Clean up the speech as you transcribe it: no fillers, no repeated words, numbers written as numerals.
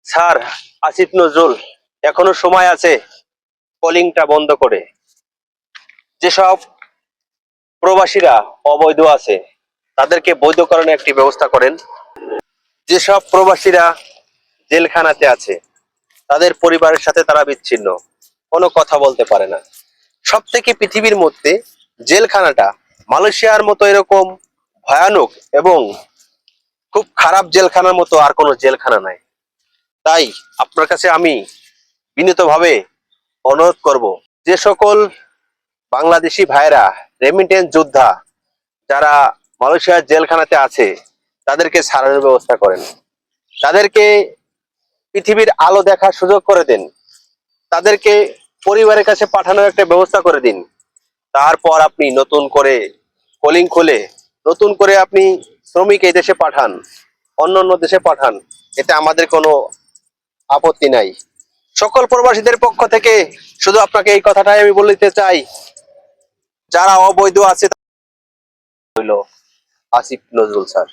Sir, Asif Nazrul, এখনো সময় আছে। কলিংটা বন্ধ করে যেসব প্রবাসীরা অবৈধ আছে তাদেরকে বৈধকরণের একটি ব্যবস্থা করেন। যেসব প্রবাসীরা জেলখানাতে আছে তাদের পরিবারের সাথে তারা বিচ্ছিন্ন, কোনো কথা বলতে পারে না। সব থেকে পৃথিবীর মধ্যে জেলখানাটা মালয়েশিয়ার মতো এরকম ভয়ানক এবং খুব খারাপ জেলখানার মতো আর কোনো জেলখানা নাই। তাই আপনার কাছে আমি বিনীতভাবে অনুরোধ করব, যে সকল বাংলাদেশি ভাইরা রেমিটেন্স যোদ্ধা যারা মালয়েশিয়ার জেলখানাতে আছে তাদেরকে ছাড়ানোর ব্যবস্থা করেন, তাদেরকে পৃথিবীর আলো দেখার সুযোগ করে দেন, তাদেরকে পরিবারের কাছে পাঠানোর একটা ব্যবস্থা করে দিন। তারপর আপনি নতুন করে কলিং খুলে নতুন করে আপনি শ্রমিক এই দেশে পাঠান, অন্য অন্য দেশে পাঠান, এতে আমাদের কোনো আপত্তি নাই। সকল প্রবাসীদের পক্ষ থেকে শুধু আপনাকে এই কথাটাই আমি বলতে চাই, যারা অবৈধ আছে হইল আসিফ নজরুল স্যার।